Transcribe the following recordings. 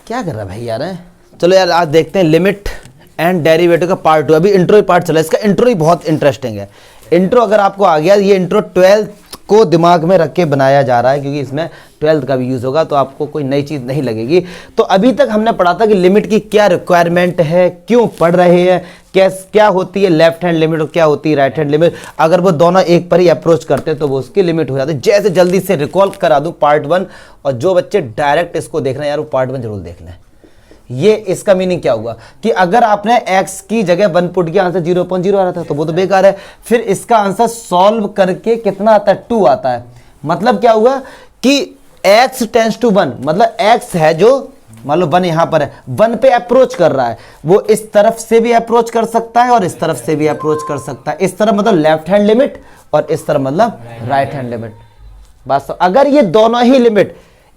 क्या कर रहा है भाई यार है? चलो यार आज देखते हैं लिमिट एंड डेरिवेटिव का पार्ट 2। अभी इंट्रो ही पार्ट चला, इसका इंट्रो ही बहुत इंटरेस्टिंग है। इंट्रो अगर आपको आ गया, ये इंट्रो 12th को दिमाग में रख के बनाया जा रहा है क्योंकि इसमें 12th का भी यूज़ होगा, तो आपको कोई नई चीज़ नहीं लगेगी। तो अभी तक हमने पढ़ा था कि लिमिट की क्या रिक्वायरमेंट है, क्यों पढ़ रहे हैं, क्या होती है लेफ्ट हैंड लिमिट और क्या होती है राइट हैंड लिमिट। अगर वो दोनों एक पर ही अप्रोच करते हैं तो वो उसकी लिमिट हो जाती है। जैसे जल्दी से रिकॉल करा दूं पार्ट 1, और जो बच्चे डायरेक्ट इसको देख रहे हैं यार वो पार्ट 1 जरूर देख लें। ये इसका मीनिंग क्या हुआ कि अगर आपने x की जगह 1 पुट किया, आंसर 0.0 आ रहा था तो वो तो बेकार है। फिर इसका आंसर सॉल्व करके कितना आता है, 2 आता है। मतलब क्या हुआ कि x टेंड्स टू 1, मतलब x है जो मान लो 1 यहां पर है, 1 पे अप्रोच कर रहा है, वो इस तरफ से भी अप्रोच कर सकता है और इस तरफ से भी अप्रोच कर सकता है। इस तरफ मतलब लेफ्ट हैंड लिमिट और इस तरफ मतलब राइट हैंड लिमिट। बस अगर ये दोनों ही लिमिट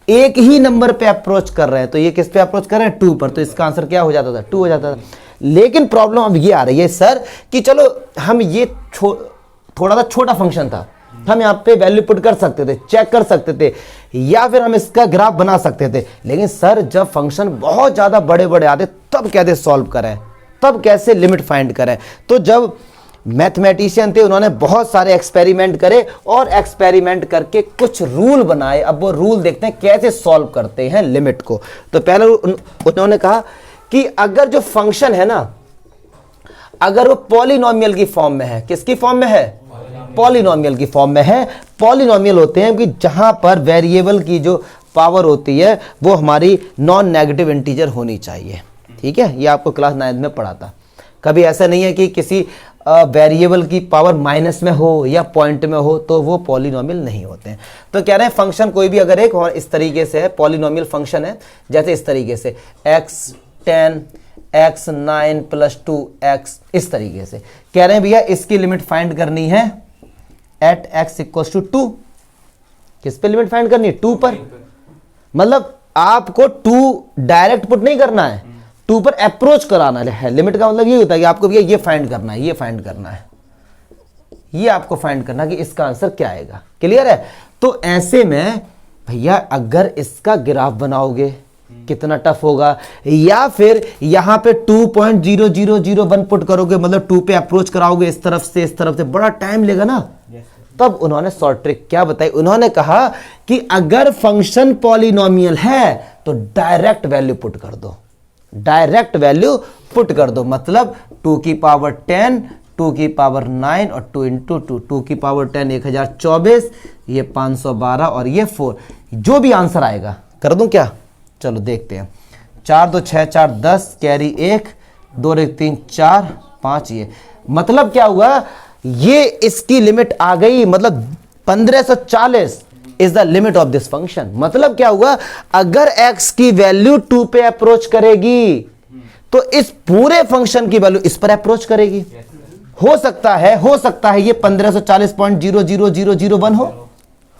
एक ही नंबर पे अप्रोच कर रहे हैं तो ये किस पे अप्रोच कर रहे हैं, 2 पर, तो इसका आंसर क्या हो जाता था, 2 हो जाता था। लेकिन प्रॉब्लम अब ये आ रही है सर कि चलो हम ये थोड़ा सा छोटा फंक्शन था, हम यहाँ पे वैल्यू पुट कर सकते थे, चेक कर सकते थे, या फिर हम इसका ग्राफ बना सकते थे। लेकिन सर जब फंक्शन बहुत ज्यादा बड़े बड़े आते तब कैसे सॉल्व करें, तब कैसे लिमिट फाइंड करें। तो जब मैथमेटिशियन थे उन्होंने बहुत सारे एक्सपेरिमेंट करे और एक्सपेरिमेंट करके कुछ रूल बनाए। अब वो रूल देखते हैं कैसे सॉल्व करते हैं लिमिट को। तो पहले उन्होंने कहा कि अगर जो फंक्शन है ना, अगर वो पॉलिनोमियल की फॉर्म में है, किसकी फॉर्म में है, पॉलिनोमियल की फॉर्म में है। पॉलिनोमियल होते हैं कि जहां पर वेरिएबल की जो पावर होती है वो हमारी नॉन नेगेटिव इंटीजर होनी चाहिए। ठीक है, ये आपको क्लास 9 में पढ़ा था। कभी ऐसा नहीं है कि किसी वेरिएबल की पावर माइनस में हो या पॉइंट में हो तो वो पॉलिनोमियल नहीं होते हैं। तो कह रहे हैं फंक्शन कोई भी अगर एक और इस तरीके से है, पॉलिनोमियल फंक्शन है, जैसे इस तरीके से x10 x9 + 2x, इस तरीके से कह रहे हैं भैया इसकी लिमिट फाइंड करनी है एट x = 2। किस पे लिमिट फाइंड करनी है, 2 पर। मतलब आपको 2 डायरेक्ट पुट नहीं करना है, 2 पर अप्रोच कराना है। लिमिट का मतलब ये होता है कि आपको भैया ये फाइंड करना है, ये फाइंड करना है, ये आपको फाइंड करना कि इसका आंसर क्या आएगा। क्लियर है। तो ऐसे में भैया अगर इसका ग्राफ बनाओगे कितना टफ होगा, या फिर यहां पे 2.0001 पुट करोगे, मतलब 2 पे अप्रोच कराओगे इस तरफ से, बड़ा टाइम लेगा ना। तब उन्होंने शॉर्ट ट्रिक क्या बताई, उन्होंने कहा कि अगर फंक्शन पॉलिनोमियल है तो डायरेक्ट वैल्यू पुट कर दो, डायरेक्ट वैल्यू पुट कर दो। मतलब 2 की पावर 10, 2 की पावर 9 और 2 × 2, 2 की पावर 10 1024, ये 512 और ये 4, जो भी आंसर आएगा कर दूं क्या। चलो देखते हैं। 4 2 6 4 10 कैरी 1 2 3 4 5, ये मतलब क्या हुआ, ये इसकी लिमिट आ गई। मतलब 1540 is the limit of this function. मतलब क्या हुआ, अगर x की वैल्यू 2 पे अप्रोच करेगी तो इस पूरे फंक्शन की वैल्यू इस पर अप्रोच करेगी। हो सकता है ये 1540.00001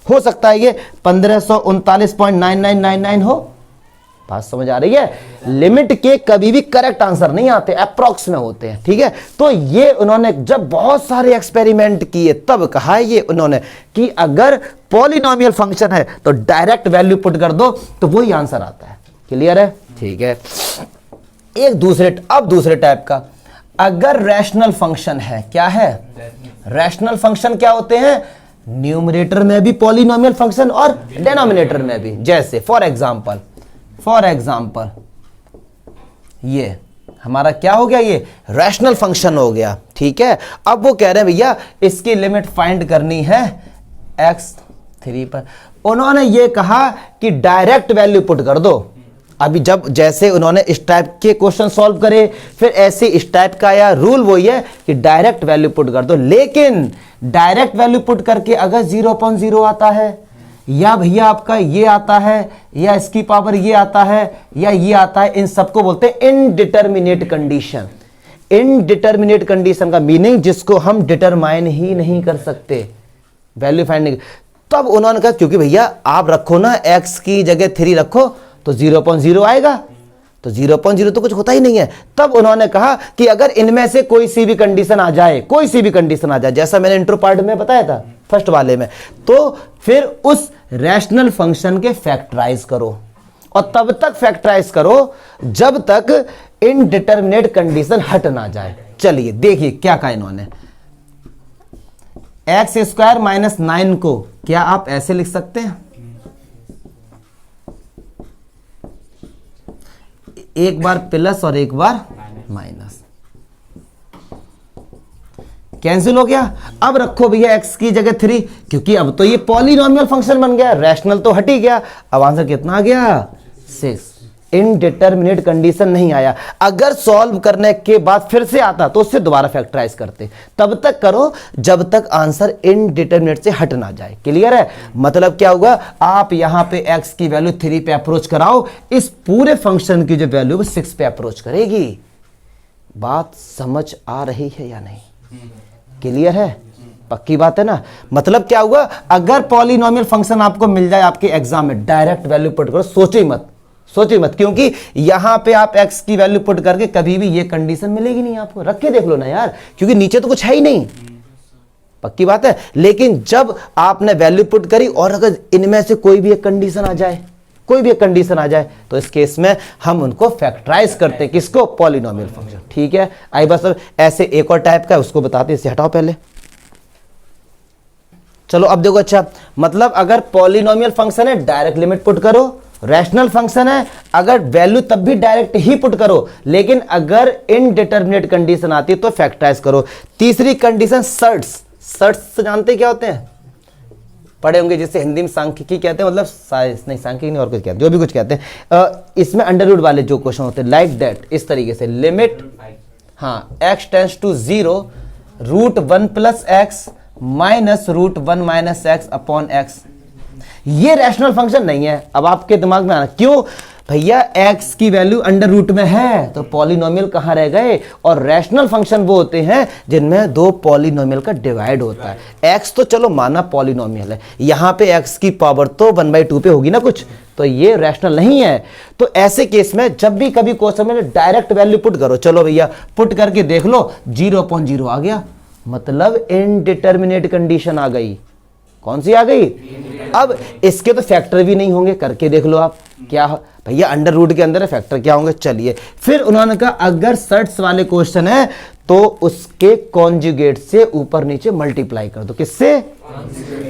हो सकता है ये 1539.9999 हो। बात समझ आ रही है। लिमिट के कभी भी करेक्ट आंसर नहीं आते, अप्रॉक्स में होते हैं। ठीक है, तो ये उन्होंने जब बहुत सारे एक्सपेरिमेंट किए तब कहा ये उन्होंने कि अगर पॉलिनोमियल फंक्शन है तो डायरेक्ट वैल्यू पुट कर दो तो वही आंसर आता है। क्लियर है। ठीक है, एक दूसरे टाइप का, अगर रैशनल फंक्शन है, क्या है रैशनल फंक्शन, क्या होते हैं, न्यूमरेटर में भी पॉलिनोमियल फंक्शन और डिनोमिनेटर में भी। जैसे फॉर एग्जाम्पल ये हमारा क्या हो गया, ये रैशनल फंक्शन हो गया। ठीक है, अब वो कह रहे हैं भैया इसकी लिमिट फाइंड करनी है x3 पर। उन्होंने ये कहा कि डायरेक्ट वैल्यू पुट कर दो। अभी जब जैसे उन्होंने इस टाइप के क्वेश्चन सॉल्व करे, फिर ऐसे इस टाइप का या रूल वही है कि डायरेक्ट वैल्यू पुट कर दो। लेकिन डायरेक्ट वैल्यू पुट करके अगर 0.0 आता है, या भैया आपका ये आता है, या इसकी पावर ये आता है, या ये आता है, इन सबको बोलते हैं इनडिटरमिनेट कंडीशन। इनडिटरमिनेट कंडीशन का मीनिंग जिसको हम डिटरमाइन ही नहीं कर सकते, वैल्यू फाइंड। तब उन्होंने कहा क्योंकि भैया आप रखो ना x की जगह 3 रखो तो 0.0 आएगा, तो 0.0 तो कुछ होता ही नहीं है। तब उन्होंने कहा कि अगर इनमें से कोई सी भी कंडीशन आ जाए, जैसा मैंने इंट्रो पार्ट में बताया था फर्स्ट वाले में, तो फिर उस रैशनल फंक्शन के फैक्टराइज करो। और तब तक फैक्टराइज करो जब तक इनडिटरमिनेट कंडीशन हट ना जाए। चलिए देखिए क्या कहा इन्होंने, एक्स स्क्वायर माइनस 9 को क्या आप ऐसे लिख सकते हैं, एक बार प्लस और एक बार माइनस, कैंसिल हो गया। अब रखो भैया x की जगह 3, क्योंकि अब तो ये पॉलिनोमियल फंक्शन बन गया, रैशनल तो हट ही गया। अब आंसर कितना आ गया 6। इनडिटरमिनेट कंडीशन नहीं आया। अगर सॉल्व करने के बाद फिर से आता तो उससे दोबारा फैक्टराइज करते। तब तक करो जब तक आंसर इनडिटरमिनेट से हट ना जाए। क्लियर है? मतलब क्या होगा, आप यहां पे x की वैल्यू 3 पे अप्रोच कराओ, इस पूरे फंक्शन की जो वैल्यू वो 6 पे अप्रोच करेगी। बात समझ आ रही है या नहीं? क्लियर है? पक्की बात है ना? मतलब क्या हुआ, अगर पॉलिनोमियल फंक्शन आपको मिल जाए आपके एग्जाम में, डायरेक्ट वैल्यू पुट करो, सोचो मत, क्योंकि यहां पे आप x की वैल्यू पुट करके कभी भी ये कंडीशन मिलेगी नहीं आपको। रख के देख लो ना यार, क्योंकि नीचे तो कुछ है ही नहीं। पक्की बात है? लेकिन जब आपने वैल्यू पुट करी और अगर इनमें से कोई भी एक कंडीशन आ जाए, तो इस केस में हम उनको फैक्टराइज करते हैं। किसको? Polynomial function. ठीक है, आई बस अब ऐसे एक और टाइप का है, उसको बताते हैं। इसे हटाओ पहले। चलो अब देखो, अच्छा मतलब अगर पॉलिनोमियल फंक्शन है डायरेक्ट लिमिट पुट करो, रैशनल फंक्शन है अगर वैल्यू तब भी डायरेक्ट ही पुट करो, लेकिन अगर इनडिटरमिनेट कंडीशन आती है तो फैक्टराइज करो। तीसरी कंडीशन सर्ट्स जानते क्या होते हैं? पढ़े होंगे, जिसे हिंदी में सांख्यिकी कहते हैं, मतलब सांख्यिकी नहीं और कुछ कहते हैं, जो भी कुछ कहते हैं। इसमें अंडर रूट वाले जो क्वेश्चन होते हैं, लाइक दैट, इस तरीके से लिमिट, हाँ, x tends to 0 √1 + x minus √1 - x upon x। ये रैशनल फंक्शन नहीं है। अब आपके दिमाग में आना, क्यों भैया? x की वैल्यू अंडर रूट में है तो पॉलिनोमियल कहां रह गए? और रैशनल फंक्शन वो होते हैं जिनमें दो पॉलिनोमियल का डिवाइड होता है। x तो चलो माना पॉलिनोमियल है, यहां पे x की पावर तो 1/2 पे होगी ना कुछ, तो ये रैशनल नहीं है। तो ऐसे केस में जब भी कभी क्वेश्चन में डायरेक्ट वैल्यू पुट करो, चलो भैया पुट करके देख लो, 0/0 आ गया, मतलब इनडिटरमिनेट कंडीशन आ गई। कौन सी आ गई? अब इसके तो फैक्टर भी नहीं होंगे, करके देख लो आप। क्या भैया अंडर रूट के अंदर है, फैक्टर क्या होंगे? चलिए फिर उन्होंने कहा अगर सर्ट्स वाले क्वेश्चन है तो उसके कॉन्जुगेट से ऊपर नीचे मल्टीप्लाई कर दो। किससे?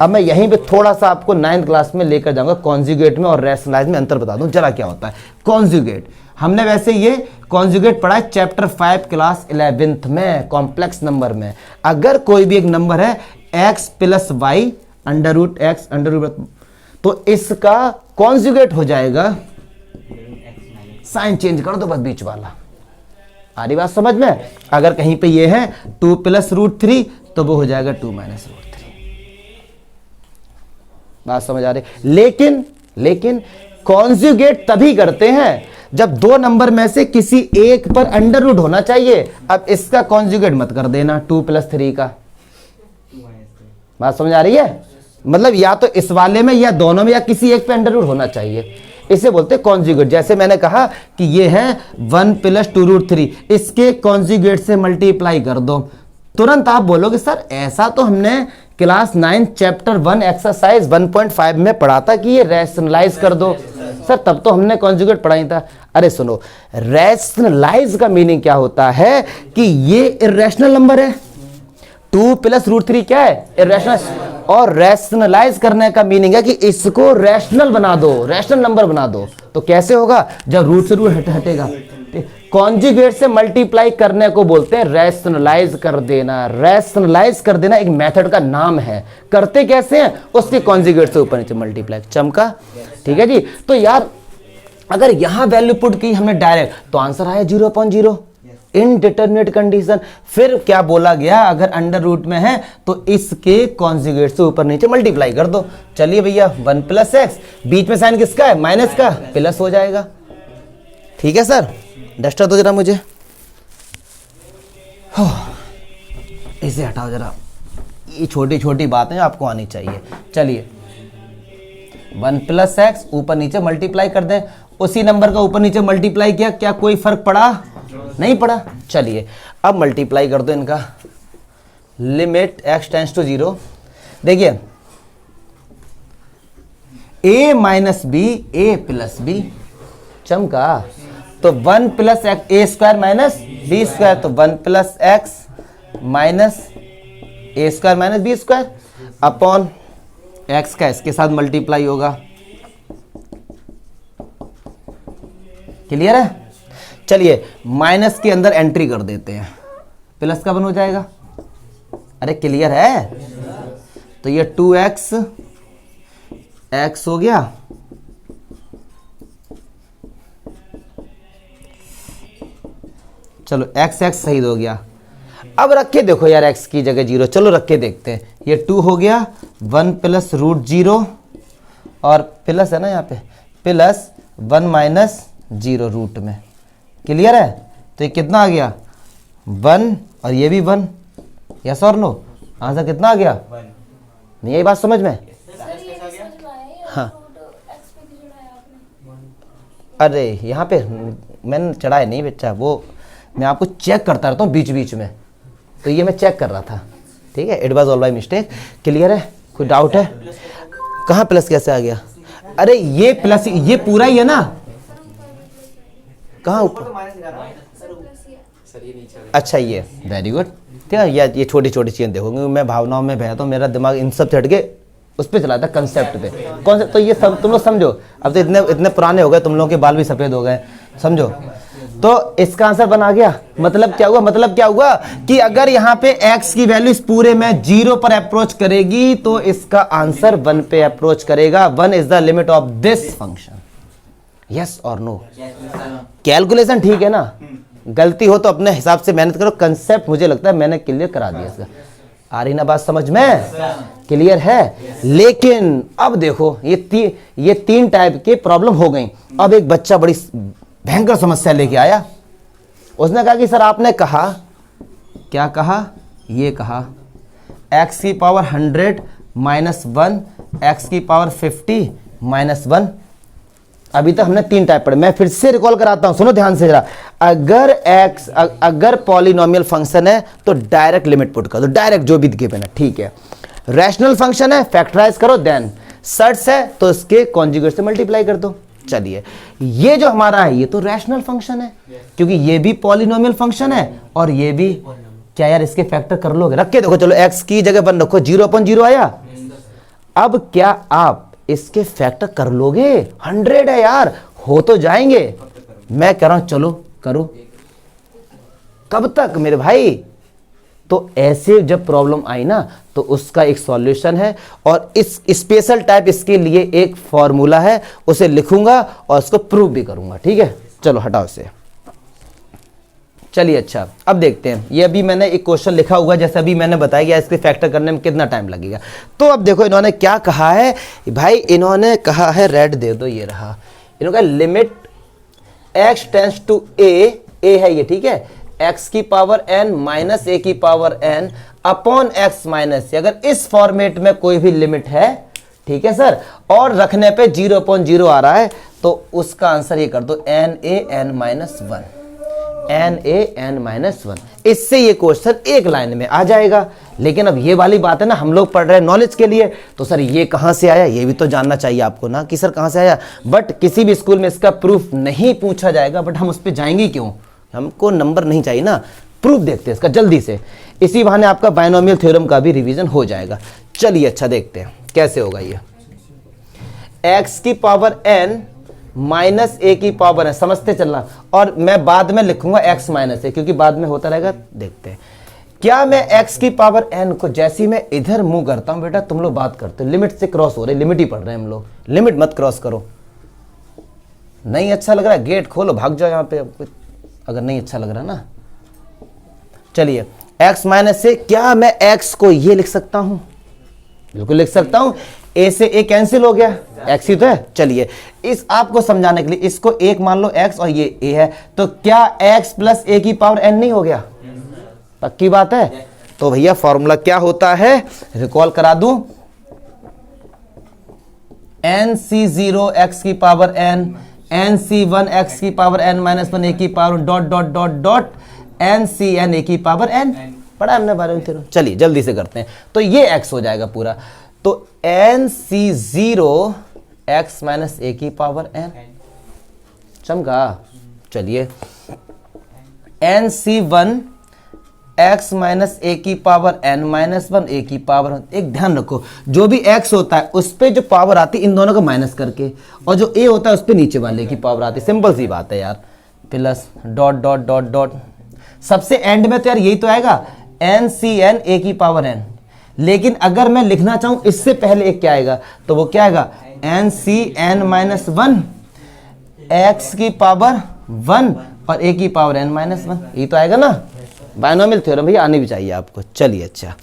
अब मैं यहीं पे थोड़ा सा आपको 9th क्लास में लेकर जाऊंगा, कॉन्जुगेट में और रैशनलाइज में अंतर बता दूं जरा क्या होता है। कॉन्जुगेट हमने वैसे ये कॉन्जुगेट पढ़ा है चैप्टर 5 क्लास 11th में, कॉम्प्लेक्स नंबर में। अगर कोई भी एक नंबर है x + y √x तो इसका कॉन्जुगेट हो जाएगा, साइन चेंज कर दो बस बीच वाला। आ रही बात समझ में? अगर कहीं पे ये है 2 + √3 तो वो हो जाएगा 2 - √3। बात समझ आ रही? लेकिन कॉन्जुगेट तभी करते हैं जब दो नंबर में से किसी एक पर अंडर रूट होना चाहिए। अब इसका कॉन्जुगेट मत कर देना 2 + 3 का। बात समझ आ रही है? मतलब या तो इस वाले में या दोनों में या किसी एक पे अंडर रूट होना चाहिए, इसे बोलते हैं कॉन्जुगेट। जैसे मैंने कहा कि ये है 1 + 2√3, इसके कॉन्जुगेट से मल्टीप्लाई कर दो। तुरंत आप बोलोगे सर ऐसा तो हमने क्लास 9 चैप्टर 1 एक्सरसाइज 1.5 में पढ़ा था कि ये रैशनलाइज कर दो। सर तब तो हमने कॉन्जुगेट पढ़ाई था। अरे सुनो, रैशनलाइज का मीनिंग क्या होता है कि ये इर्रेशनल नंबर है, 2 + √3 क्या है? इर्रेशनल। और रैशनलाइज करने का मीनिंग है कि इसको रैशनल बना दो, रैशनल नंबर बना दो। तो कैसे होगा? जब रूट से रूट हटेगा। कॉन्जुगेट से मल्टीप्लाई करने को बोलते हैं रैशनलाइज कर देना। रैशनलाइज कर देना एक मेथड का नाम है। करते कैसे हैं? उसके कॉन्जुगेट से ऊपर नीचे मल्टीप्लाई। चमका? ठीक है जी। तो यार अगर यहां वैल्यू पुट की हमने डायरेक्ट तो आंसर आया 0/0, इनडिटरमिनेट कंडीशन। फिर क्या बोला गया? अगर अंडर रूट में है तो इसके कॉन्जुगेट से ऊपर नीचे मल्टीप्लाई कर दो। चलिए भैया 1 + x, बीच में साइन किसका है? माइनस का, प्लस हो जाएगा। ठीक है सर, डस्टर दो जरा मुझे, इसे हटाओ जरा। ये छोटी छोटी बातें आपको आनी चाहिए। चलिए 1 + x ऊपर नीचे मल्टीप्लाई कर दें, उसी नंबर का ऊपर नीचे मल्टीप्लाई किया, क्या कोई फर्क पड़ा? नहीं पड़ा। चलिए अब मल्टीप्लाई कर दो इनका, लिमिट x टेंड्स टू 0। देखिए a - b a + b चमका। तो 1 plus a square minus b square, तो 1 plus x minus a square minus b square upon x का इसके साथ मल्टीप्लाई होगा। क्लियर है? चलिए माइनस के अंदर एंट्री कर देते हैं, प्लस का 1 हो जाएगा। अरे क्लियर है? तो ये 2x x हो गया, चलो x x सही हो गया। अब रख के देखो यार, x की जगह 0, चलो रख के देखते हैं। ये 2 हो गया, 1 प्लस रूट 0 और प्लस है ना यहाँ पे, प्लस 1 माइनस 0 रूट में। क्लियर है? तो ये कितना आ गया 1 और ये भी 1। यस और नो? आंसर कितना आ गया? नहीं यही बात समझ में? हाँ अरे यहाँ पे मैंने चढ़ाया नहीं बच्चा, वो मैं आपको चेक करता रहता हूँ बीच बीच में, तो ये मैं चेक कर रहा था। ठीक है, it was all by mistake. Clear है? कोई डाउट है? कहाँ प्लस कैसे आ गया? अरे ये प्लस, ये पूरा ही है ना, कहाँ ऊपर? अच्छा ये वेरी गुड। ठीक है, ये छोटी छोटी चीजें देखोगे, मैं भावनाओं में बहता हूँ, मेरा दिमाग इन सब चढ़ के उस पर चला था, कंसेप्ट पे। कॉन्सेप्ट तो ये सब तुम लोग समझो। अब तो इतने पुराने हो गए, तुम लोगों के बाल भी सफेद हो गए, समझो। तो इसका आंसर बना गया। मतलब क्या हुआ? मतलब क्या हुआ कि अगर यहाँ पे x की वैल्यू इस पूरे में 0 पर अप्रोच करेगी तो इसका आंसर 1 पे अप्रोच करेगा। 1 is the limit of this function. Yes और नो? कैलकुलेशन ठीक है ना? गलती हो तो अपने हिसाब से मेहनत करो। कंसेप्ट मुझे लगता है मैंने क्लियर करा दिया इसका। आ रही ना बात समझ में? क्लियर है? लेकिन अब देखो ये 3 टाइप के प्रॉब्लम हो गई। अब एक बच्चा बड़ी भयंकर समस्या लेके आया। उसने कहा कि सर आपने कहा, क्या कहा? ये कहा x की पावर 100 माइनस 1, x की पावर 50 माइनस 1। अभी तक हमने 3 टाइप पढ़े, मैं फिर से रिकॉल कराता हूं, सुनो ध्यान से जरा। अगर पॉलिनोमियल फंक्शन है तो डायरेक्ट लिमिट पुट कर दो, डायरेक्ट जो भी गिवन है, ठीक है। रैशनल फंक्शन है, फैक्टराइज करो, देन सर्ट्स है तो इसके कॉन्जुगेट से मल्टीप्लाई कर दो। चलिए ये जो हमारा है ये तो रैशनल फंक्शन है, क्योंकि ये भी पॉलिनोमियल फंक्शन है और ये भी। क्या यार इसके फैक्टर कर लोगे? रख के देखो, चलो x की जगह 1 रखो, 0/0 आया। अब क्या आप इसके फैक्टर कर लोगे? 100 है यार, हो तो जाएंगे। मैं कह रहा हूं चलो करो। कब तक मेरे भाई? तो ऐसे जब प्रॉब्लम आई ना तो उसका एक सॉल्यूशन है, और इस स्पेशल टाइप इसके लिए एक फॉर्मूला है, उसे लिखूंगा और उसको प्रूव भी करूंगा। ठीक है, चलो हटाओ इसे। चलिए अच्छा, अब देखते हैं। ये अभी मैंने एक क्वेश्चन लिखा हुआ है, जैसे अभी मैंने बताया कि इसके फैक्टर करने में कितना टाइम लगेगा। तो अब देखो इन्होंने क्या कहा है भाई, इन्होंने कहा है, रेड दे दो, ये रहा। इन्होंने कहा limit x tends to a है ये, ठीक है, x की पावर n माइनस a की power n upon x minus. अगर इस फॉर्मेट में कोई भी लिमिट है, ठीक है सर, और रखने पे 0/0 आ रहा है, तो उसका आंसर ये कर दो n माइनस 1। इससे ये क्वेश्चन एक लाइन में आ जाएगा। लेकिन अब ये वाली बात है ना, हम लोग पढ़ रहे हैं नॉलेज के लिए, तो सर ये कहां से आया, ये भी तो जानना चाहिए आपको ना कि सर कहां से आया। बट किसी भी स्कूल में इसका प्रूफ नहीं पूछा जाएगा, बट हम उस पर जाएंगे क्यों? हमको नंबर नहीं चाहिए ना, प्रूफ देखते हैं इसका जल्दी से। इसी बहाने आपका बायनोमियल थ्योरम का भी रिवीजन हो जाएगा। चलिए अच्छा देखते हैं कैसे होगा ये। x की पावर n माइनस a की पावर है, समझते चलना, और मैं बाद में लिखूंगा x माइनस a, क्योंकि बाद में होता रहेगा। देखते हैं क्या मैं x की पावर n को, जैसी मैं इधर मुंह करता हूं, बेटा तुम लोग बात करते हो, लिमिट से क्रॉस हो रहे, लिमिट ही पढ़ रहे हैं हम लोग, लिमिट मत क्रॉस करो। नहीं अच्छा लग रहा है गेट खोलो, भाग जाओ यहाँ पे, अगर नहीं अच्छा लग रहा ना। चलिए x माइनस a, क्या मैं x को ये लिख सकता हूं? बिल्कुल लिख सकता हूं। a से a कैंसिल हो गया, x ही तो है। चलिए इस आपको समझाने के लिए इसको 1 मान लो x और ये a है, तो क्या x प्लस a की पावर n नहीं हो गया? पक्की बात है। तो भैया फॉर्मूला क्या होता है, रिकॉल करा दूं, nc0 x की पावर n, nc1 x की पावर n माइनस 1 a की power dot dot dot dot ncn a की पावर n। पढ़ा हमने बारे में तेरे। चलिए जल्दी से करते हैं, तो ये x हो जाएगा पूरा, तो nc0 x माइनस a की पावर n। चमका। चलिए NC1 x माइनस ए की पावर n माइनस 1 ए की पावर, एक ध्यान रखो जो भी x होता है उस पर जो पावर आती है इन दोनों को माइनस करके, और जो a होता है उस पर नीचे वाले की पावर आती है। सिंपल सी बात है यार। Plus dot dot dot dot, सबसे एंड में तो यार यही तो आएगा NCN ए की पावर n। लेकिन अगर मैं लिखना चाहूं इससे पहले एक क्या आएगा, तो वो क्या आएगा NCN माइनस 1 x की पावर 1 और a की पावर n माइनस 1, ये तो आएगा ना। बायनोमियल थ्योरम भैया आनी भी चाहिए आपको। चलिए अच्छा,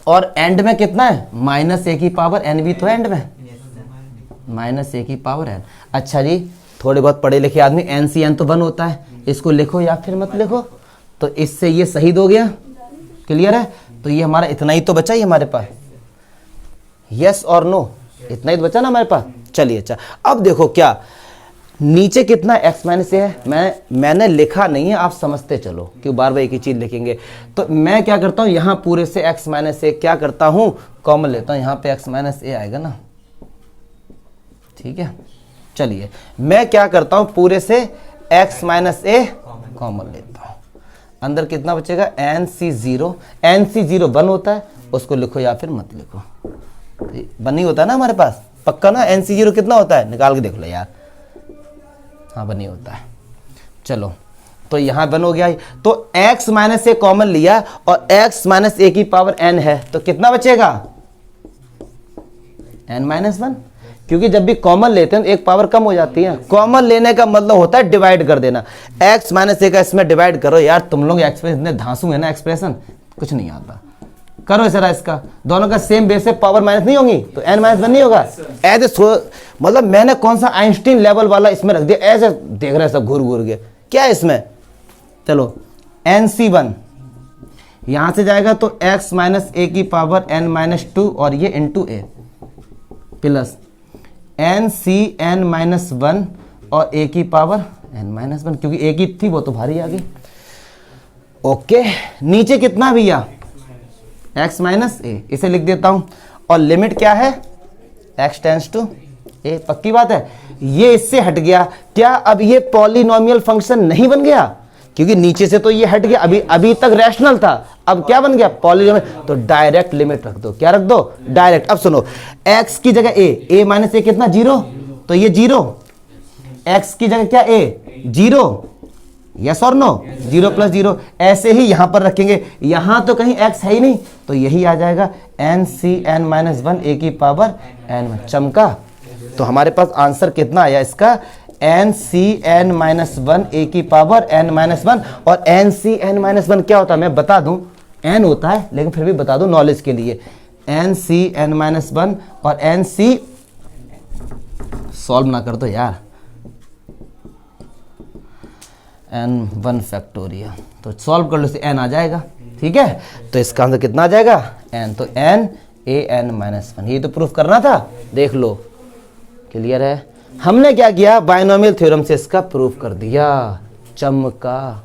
और एंड में कितना है माइनस ए की पावर n भी तो एंड में, माइनस ए की पावर n। अच्छा जी, थोड़े बहुत पढ़े लिखे आदमी NCN तो 1 होता है, इसको लिखो या फिर मत लिखो, तो इससे ये शहीद हो गया। क्लियर है? तो ये हमारा इतना ही तो बचा ही हमारे पास, यस और नो, इतना ही तो बचा ना हमारे पास। चलिए अच्छा, अब देखो क्या नीचे कितना x माइनस ए है, मैंने लिखा नहीं है, आप समझते चलो क्यों बार बार एक ही चीज लिखेंगे। तो मैं क्या करता हूं, यहां पूरे से x माइनस ए क्या करता हूं, कॉमन लेता हूं, यहां पे x माइनस ए आएगा ना, ठीक है। चलिए मैं क्या करता हूं, पूरे से x माइनस ए कॉमन लेता हूं, अंदर कितना बचेगा NC0, NC0 1 होता है, उसको लिखो या फिर मत लिखो, 1 ही होता है ना हमारे पास, पक्का ना। NC0 कितना होता है, निकाल के देख लो यार, हाँ 1 ही होता है। चलो तो यहाँ 1 हो गया, तो x माइनस ए कॉमन लिया और x माइनस ए की पावर n है, तो कितना बचेगा n माइनस 1, क्योंकि जब भी कॉमन लेते हैं तो एक पावर कम हो जाती है। कॉमन लेने का मतलब होता है डिवाइड कर देना, x माइनस ए का इसमें डिवाइड करो। यार तुम लोग एक्सप्रेशन इतने धांसू है ना, एक्सप्रेशन कुछ नहीं आता, करो जरा इसका, दोनों का सेम बेस से पावर माइनस नहीं होगी तो n माइनस 1 नहीं होगा। ऐसे मतलब मैंने कौन सा आइंस्टीन लेवल वाला इसमें रख दिया, ऐसे देख रहे हैं सब घूर घूर के, क्या है इसमें। चलो NC1 यहां से जाएगा तो x माइनस ए की पावर n माइनस 2 और ये इंटू ए, प्लस NCN माइनस 1 और a की पावर n माइनस 1, क्योंकि a की थी वो तो भारी आ गई। ओके, नीचे कितना भैया x माइनस ए, इसे लिख देता हूं, और लिमिट क्या है x टेंस टू ए, पक्की बात है। ये इससे हट गया, क्या अब ये पॉलिनोमियल फंक्शन नहीं बन गया, क्योंकि नीचे से तो ये हट गया, अभी तक रैशनल था, अब क्या बन गया पॉलिनोमियल। तो डायरेक्ट लिमिट रख दो, क्या रख दो डायरेक्ट। अब सुनो, x की जगह a माइनस ए कितना 0, तो ये 0, x की जगह क्या a 0, यस और नो, 0 प्लस 0, ऐसे ही यहां पर रखेंगे, यहां तो कहीं x है ही नहीं, तो यही आ जाएगा NCN माइनस 1 ए की पावर n, चमका। तो हमारे पास आंसर कितना आया इसका, NCN माइनस 1 ए की पावर n माइनस 1। और NCN माइनस 1 क्या होता है मैं बता दूं, n होता है लेकिन फिर भी बता दूं नॉलेज के लिए, NCN माइनस 1 और NC सॉल्व ना कर दो यार, n1 फैक्टोरियल, तो सॉल्व कर लो, n आ जाएगा, ठीक है। तो इसका आंसर कितना आ जाएगा n, तो NAN माइनस 1, ये तो प्रूफ करना था, देख लो। क्लियर है? हमने क्या किया, बायनोमियल थ्योरम से इसका प्रूफ कर दिया, चमका,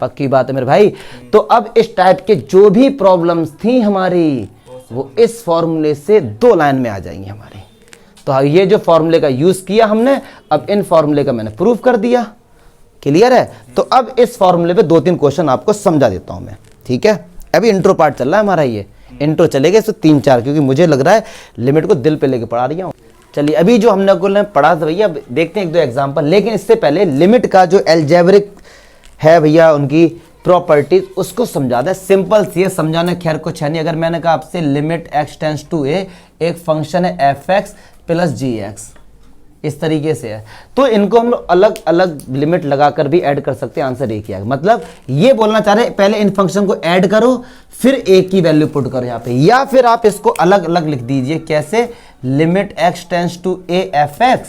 पक्की बात है मेरे भाई। तो अब इस टाइप के जो भी प्रॉब्लम्स थी हमारी, वो इस फॉर्मूले से 2 लाइन में आ जाएंगी हमारी। तो ये जो फॉर्मूले का यूज किया हमने, अब इन फॉर्मूले का मैंने प्रूफ कर दिया। क्लियर है? तो अब इस फॉर्मूले पे 2-3 क्वेश्चन आपको समझा देता हूं मैं, ठीक है। अभी इंट्रो पार्ट चल रहा है हमारा, ये इंट्रो चलेगा इससे 3-4, क्योंकि मुझे लग रहा है लिमिट को दिल पे लेके पढ़ा रही हूँ। चलिए अभी जो हमने पढ़ा था भैया, देखते हैं 1-2 एग्जांपल, लेकिन इससे पहले लिमिट का जो एल्जेब्रिक है भैया उनकी प्रॉपर्टीज, उसको समझा दें। सिंपल सी है, समझाने खैर कुछ है नहीं। अगर मैंने कहा आपसे limit x tends to a, एक फंक्शन है f(x) प्लस gx, इस तरीके से है, तो इनको हम लोग अलग अलग लिमिट लगाकर भी ऐड कर सकते हैं, आंसर एक ही आएगा। मतलब ये बोलना चाह रहे हैं पहले इन फंक्शन को ऐड करो फिर एक की वैल्यू पुट करो यहाँ पे, या फिर आप इसको अलग अलग लिख दीजिए। कैसे? Limit x tends to a f(x)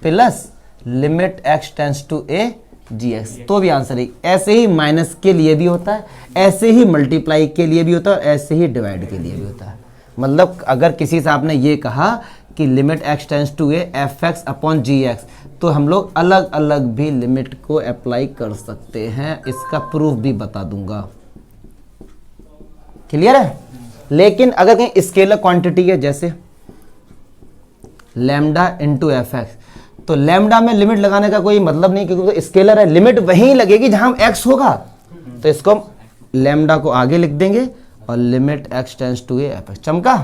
plus limit x tends to a gx, तो भी आंसर एक। ऐसे ही माइनस के लिए भी होता है, ऐसे ही मल्टीप्लाई के लिए भी होता है, और ऐसे ही डिवाइड के लिए भी होता है। मतलब अगर किसी से आपने ये कहा कि limit x tends to a f(x) upon gx, तो हम लोग अलग अलग भी लिमिट को अप्लाई कर सकते हैं, इसका प्रूफ भी बता दूंगा। क्लियर है? लेकिन अगर कहीं स्केलर क्वांटिटी है जैसे लैम्डा इंटू f(x), तो लैम्डा में लिमिट लगाने का कोई मतलब नहीं, क्योंकि तो स्केलर है, लिमिट वहीं लगेगी जहां x होगा। तो इसको हम लैम्डा को आगे लिख देंगे और limit x tends to a f. चमका?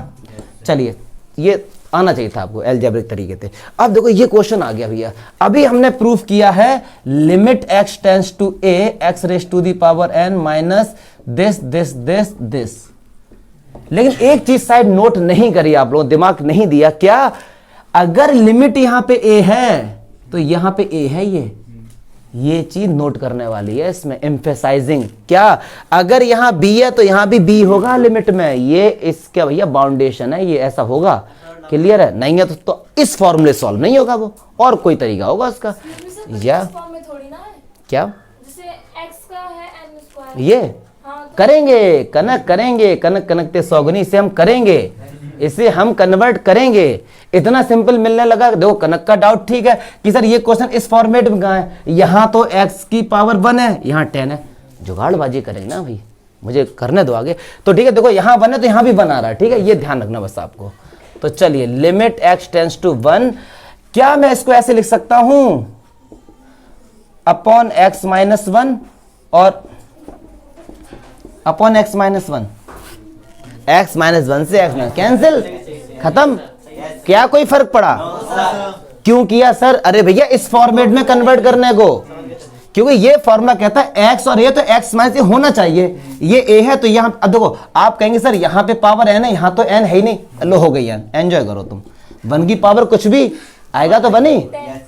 चलिए, ये आना चाहिए था आपको अलजेब्रिक तरीके से। अब देखो ये क्वेश्चन आ गया भैया, अभी हमने प्रूफ किया है limit x tends to a x raise to the power n minus this this this this. लेकिन एक चीज शायद नोट नहीं करी आप लोगों, दिमाग नहीं दिया क्या? अगर लिमिट यहां पे a है तो यहां पे a है, ये चीज नोट करने वाली है इसमें, एम्फेसाइजिंग। क्या? अगर यहां b है तो यहां भी b होगा लिमिट में, ये इसका भैया बाउंडेशन है, ये ऐसा होगा। क्लियर है? नहीं है तो इस फॉर्मूले सॉल्व नहीं होगा वो, और कोई तरीका होगा उसका। या क्या ये करेंगे, कनक करेंगे, कनक कनकते सौगनी से हम करेंगे, इसे हम कन्वर्ट करेंगे। इतना सिंपल मिलने लगा। देखो कनक का डाउट ठीक है कि सर ये क्वेश्चन इस फॉर्मेट में कहां है, यहां तो x की पावर 1 है, यहां 10 है। जुगाड़बाजी करेंगे ना भाई, मुझे करने दो आगे। तो ठीक है, देखो यहां 1 है तो यहां भी 1 आ रहा है, ठीक है, ये ध्यान रखना बस आपको। तो चलिए लिमिट x टेंड्स टू 1, क्या मैं इसको ऐसे लिख सकता हूं अपॉन x माइनस 1 और upon x minus 1, x minus 1 से x माइनस कैंसिल, खत्म। क्या कोई फर्क पड़ा? क्यों किया सर? अरे भैया इस फॉर्मेट में कन्वर्ट करने को, क्योंकि ये फॉर्मूला कहता है x और a तो x माइनस होना चाहिए, ये a है तो यहां। अब देखो आप कहेंगे सर यहां पे पावर n है, यहां तो n है ही नहीं, लो हो गई n, एंजॉय करो तुम। 1 की पावर कुछ भी आएगा तो बनी।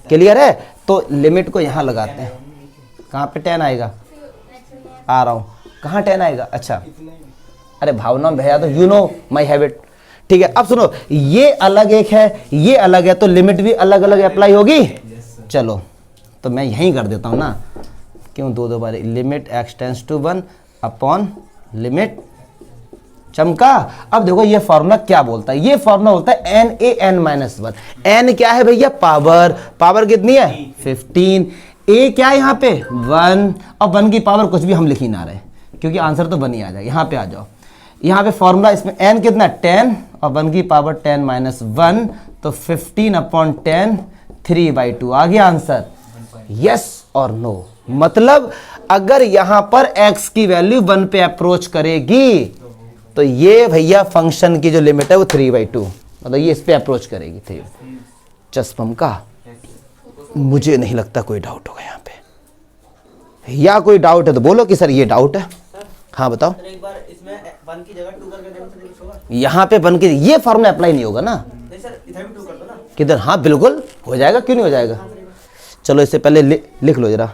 क्लियर है? तो लिमिट को यहां लगाते हैं, कहां पे 10 आएगा, आ रहा हूं, कहां 10 आएगा? अच्छा अरे भावना में भैया तो यू नो माई हैबिट। ठीक है, अब सुनो, ये अलग एक है, ये अलग है, तो लिमिट भी अलग अलग अप्लाई होगी। चलो तो मैं यहीं कर देता हूं ना, क्यों दो बार, limit x tends to 1 upon limit, चमका। अब देखो ये फॉर्मूला क्या बोलता है, ये फॉर्मूला बोलता है n a n minus 1। n क्या है भैया? पावर, पावर कितनी है? 15। a क्या है यहाँ पे? 1, और 1 की पावर कुछ भी हम लिख ही ना रहे, क्योंकि आंसर तो 1 ही आ जाएगा। यहाँ पे आ जाओ, यहाँ पे फॉर्मूला, इसमें n कितना? 10, और 1 की पावर 10 माइनस 1, तो 15 अपॉन 10, 3/2 आ गया आंसर। यस और नो? मतलब अगर यहां पर x की वैल्यू 1 पे अप्रोच करेगी तो ये भैया फंक्शन की जो लिमिट है वो 3/2, मतलब ये इस पे अप्रोच करेगी। 3 चस्पम का मुझे नहीं लगता कोई डाउट होगा यहाँ पे, या कोई डाउट है तो बोलो कि सर ये डाउट है। हाँ बताओ। एक बार इसमें 1 की जगह 2 करके देने से कुछ होगा? यहाँ पे 1 की, ये फॉर्मूला अप्लाई नहीं होगा ना। नहीं सर, इधर भी 2 कर दो ना। किधर? हाँ बिल्कुल हो जाएगा, क्यों नहीं हो जाएगा। चलो इससे पहले लिख लो जरा।